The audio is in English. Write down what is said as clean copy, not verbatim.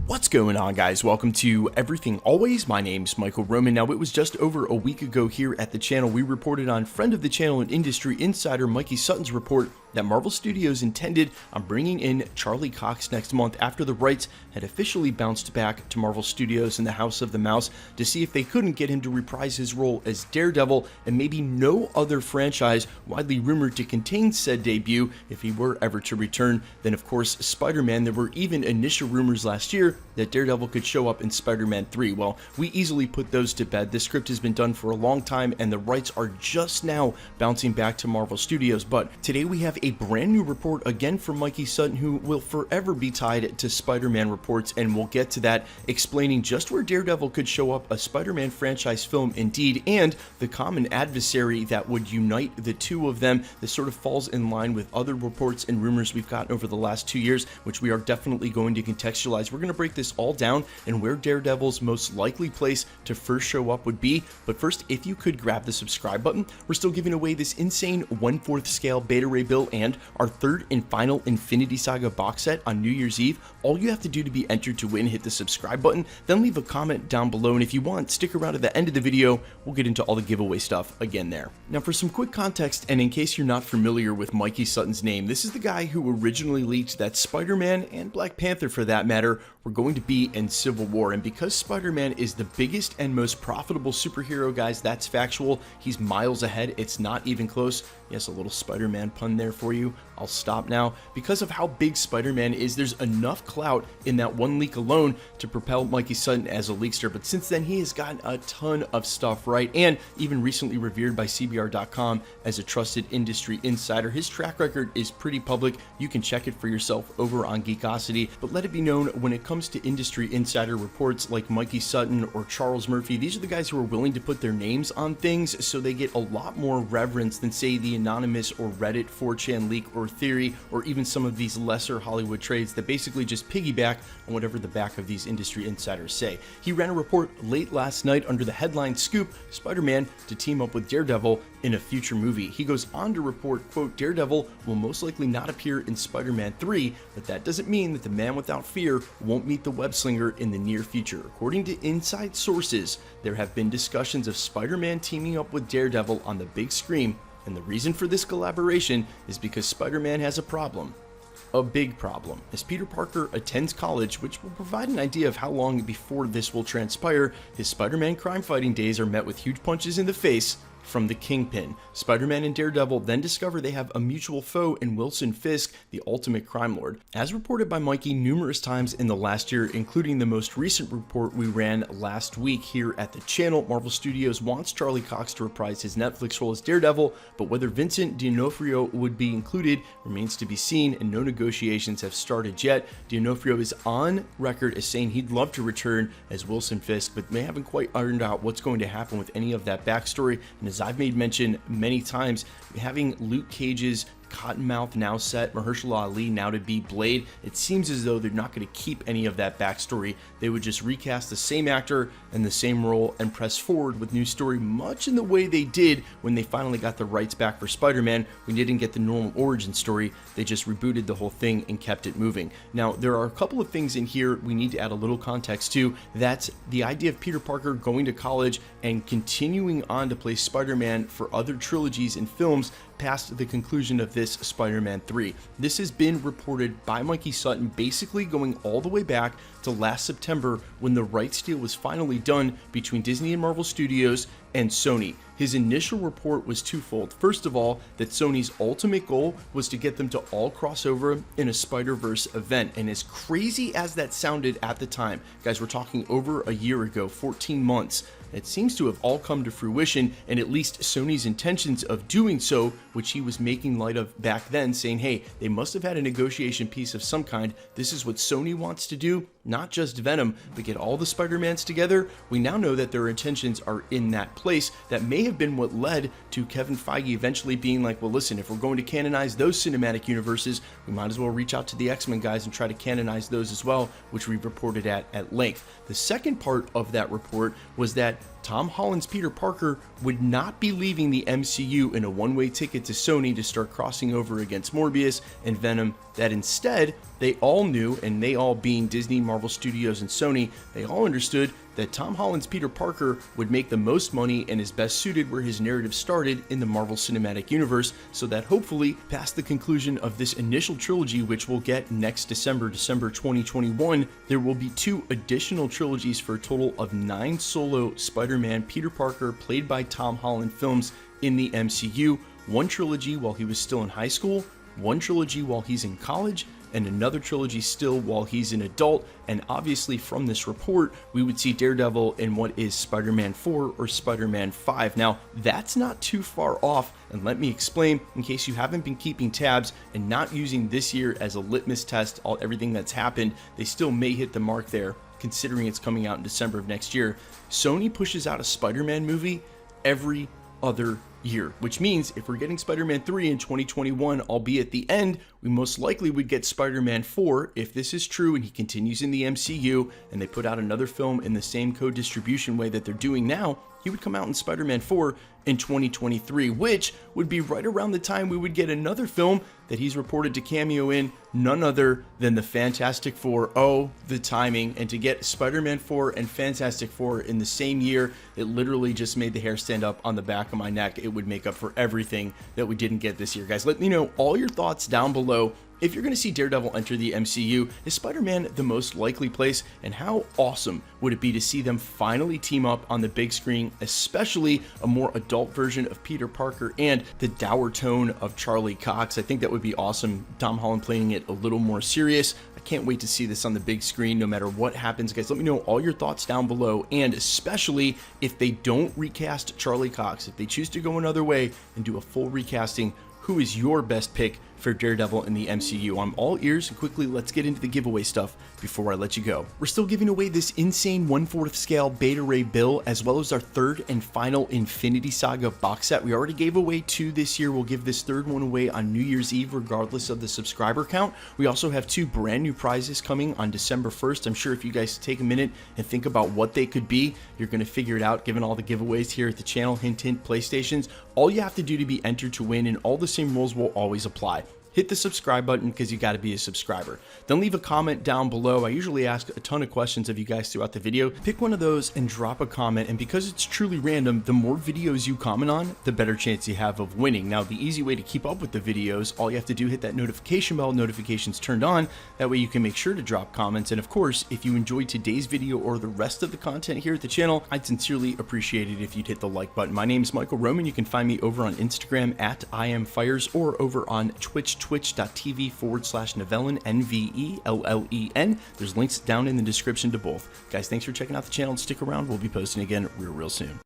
What's going on, guys? Welcome to Everything Always. My name's Michael Roman. Now, it was just over a week ago here at the channel we reported on friend of the channel and industry insider Mikey Sutton's report that Marvel Studios intended on bringing in Charlie Cox next month after the rights had officially bounced back to Marvel Studios in the House of the Mouse to see if they couldn't get him to reprise his role as Daredevil and maybe no other franchise widely rumored to contain said debut if he were ever to return. Then, of course, Spider-Man. There were even initial rumors last year that Daredevil could show up in Spider-Man 3. Well, we easily put those to bed. This script has been done for a long time and the rights are just now bouncing back to Marvel Studios. But today we have a brand new report again from Mikey Sutton, who will forever be tied to Spider-Man reports, and we'll get to that, explaining just where Daredevil could show up a Spider-Man franchise film indeed, and the common adversary that would unite the two of them. This sort of falls in line with other reports and rumors we've gotten over the last 2 years, which we are definitely going to contextualize. We're going to break this all down and where Daredevil's most likely place to first show up would be. But first, if you could grab the subscribe button, we're still giving away this insane 1/4 scale beta ray bill and our third and final Infinity Saga box set on New Year's Eve. All you have to do to be entered to win, hit the subscribe button, then leave a comment down below, and if you want, stick around to the end of the video. We'll get into all the giveaway stuff again there. Now, for some quick context, and in case you're not familiar with Mikey Sutton's name, this is the guy who originally leaked that Spider-Man, and Black Panther for that matter, were going to be in Civil War. And because Spider-Man is the biggest and most profitable superhero, guys, that's factual. He's miles ahead. It's not even close. Yes, a little Spider-Man pun there for you. I'll stop now. Because of how big Spider-Man is, there's enough clout in that one leak alone to propel Mikey Sutton as a leakster. But since then, he has gotten a ton of stuff right, and even recently revered by CBR.com as a trusted industry insider. His track record is pretty public. You can check it for yourself over on Geekosity. But let it be known, when it comes to industry insider reports like Mikey Sutton or Charles Murphy, these are the guys who are willing to put their names on things, so they get a lot more reverence than, say, the anonymous or Reddit 4chan leak or theory, or even some of these lesser Hollywood trades that basically just piggyback on whatever the back of these industry insiders say. He ran a report late last night under the headline "Scoop: Spider-Man to team up with Daredevil in a future movie." He goes on to report, quote, "Daredevil will most likely not appear in Spider-Man 3, but that doesn't mean that the man without fear won't meet the web-slinger in the near future. According to inside sources, there have been discussions of Spider-Man teaming up with Daredevil on the big screen, and the reason for this collaboration is because Spider-Man has a problem. A big problem. As Peter Parker attends college, which will provide an idea of how long before this will transpire, his Spider-Man crime-fighting days are met with huge punches in the face from the Kingpin. Spider-Man and Daredevil then discover they have a mutual foe in Wilson Fisk, the ultimate crime lord. As reported by Mikey numerous times in the last year, including the most recent report we ran last week here at the channel, Marvel Studios wants Charlie Cox to reprise his Netflix role as Daredevil, but whether Vincent D'Onofrio would be included remains to be seen, and no negotiations have started yet. D'Onofrio is on record as saying he'd love to return as Wilson Fisk, but they haven't quite ironed out what's going to happen with any of that backstory. And as I've made mention many times, having Luke Cage's Cottonmouth now set, Mahershala Ali now to be Blade, it seems as though they're not going to keep any of that backstory. They would just recast the same actor and the same role and press forward with new story, much in the way they did when they finally got the rights back for Spider-Man. We didn't get the normal origin story. They just rebooted the whole thing and kept it moving. Now, there are a couple of things in here we need to add a little context to. That's the idea of Peter Parker going to college and continuing on to play Spider-Man for other trilogies and films past the conclusion of this Spider-Man 3. This has been reported by Mikey Sutton basically going all the way back to last September when the rights deal was finally done between Disney and Marvel Studios and Sony. His initial report was twofold. First of all, that Sony's ultimate goal was to get them to all cross over in a Spider-Verse event. And as crazy as that sounded at the time, guys, we're talking over a year ago, 14 months, it seems to have all come to fruition, and at least Sony's intentions of doing so, which he was making light of back then, saying, hey, they must have had a negotiation piece of some kind. This is what Sony wants to do, not just Venom, but get all the Spider-Mans together. We now know that their intentions are in that place. That may have been what led to Kevin Feige eventually being like, well, listen, if we're going to canonize those cinematic universes, we might as well reach out to the X-Men guys and try to canonize those as well, which we've reported at length. The second part of that report was that Tom Holland's Peter Parker would not be leaving the MCU in a one-way ticket to Sony to start crossing over against Morbius and Venom, that instead they all knew, and they all being Disney, Marvel Studios, and Sony, they all understood that Tom Holland's Peter Parker would make the most money and is best suited where his narrative started in the Marvel Cinematic Universe, so that hopefully past the conclusion of this initial trilogy, which we'll get next December 2021, there will be 2 additional trilogies for a total of 9 solo Spider-Man Peter Parker played by Tom Holland films in the MCU, 1 trilogy while he was still in high school, 1 trilogy while he's in college, and another trilogy still while he's an adult. And obviously from this report, we would see Daredevil in what is Spider-Man 4 or Spider-Man 5. Now, that's not too far off, and let me explain in case you haven't been keeping tabs and not using this year as a litmus test, everything that's happened, they still may hit the mark there, considering it's coming out in December of next year. Sony pushes out a Spider-Man movie every other year, which means if we're getting Spider-Man 3 in 2021, albeit the end, we most likely would get Spider-Man 4 if this is true and he continues in the MCU and they put out another film in the same co-distribution way that they're doing now. He would come out in Spider-Man 4 in 2023, which would be right around the time we would get another film that he's reported to cameo in, none other than the Fantastic Four. Oh, the timing. And to get Spider-Man 4 and Fantastic Four in the same year, it literally just made the hair stand up on the back of my neck. It would make up for everything that we didn't get this year. Guys, let me know all your thoughts down below. If you're going to see Daredevil enter the MCU, is Spider-Man the most likely place? And how awesome would it be to see them finally team up on the big screen, especially a more adult version of Peter Parker and the dour tone of Charlie Cox? I think that would be awesome. Tom Holland playing it a little more serious. I can't wait to see this on the big screen no matter what happens. Guys, let me know all your thoughts down below, and especially if they don't recast Charlie Cox, if they choose to go another way and do a full recasting, who is your best pick for Daredevil in the MCU? I'm all ears, and quickly let's get into the giveaway stuff before I let you go. We're still giving away this insane 1/4 scale Beta Ray Bill, as well as our 3rd and final Infinity Saga box set. We already gave away 2 this year. We'll give this 3rd one away on New Year's Eve regardless of the subscriber count. We also have 2 brand new prizes coming on December 1st. I'm sure if you guys take a minute and think about what they could be, you're going to figure it out given all the giveaways here at the channel. Hint, hint, PlayStations. All you have to do to be entered to win, and all the same rules will always apply. Hit the subscribe button because you got to be a subscriber. Then leave a comment down below. I usually ask a ton of questions of you guys throughout the video. Pick one of those and drop a comment, and because it's truly random, the more videos you comment on, the better chance you have of winning. Now, the easy way to keep up with the videos, all you have to do, hit that notification bell, notifications turned on. That way you can make sure to drop comments. And of course, if you enjoyed today's video or the rest of the content here at the channel, I'd sincerely appreciate it if you'd hit the like button. My name is Michael Roman. You can find me over on Instagram at IamFires or over on twitch.tv/Nevellen, N-V-E-L-L-E-N. There's links down in the description to both. Guys, thanks for checking out the channel, and stick around. We'll be posting again real soon.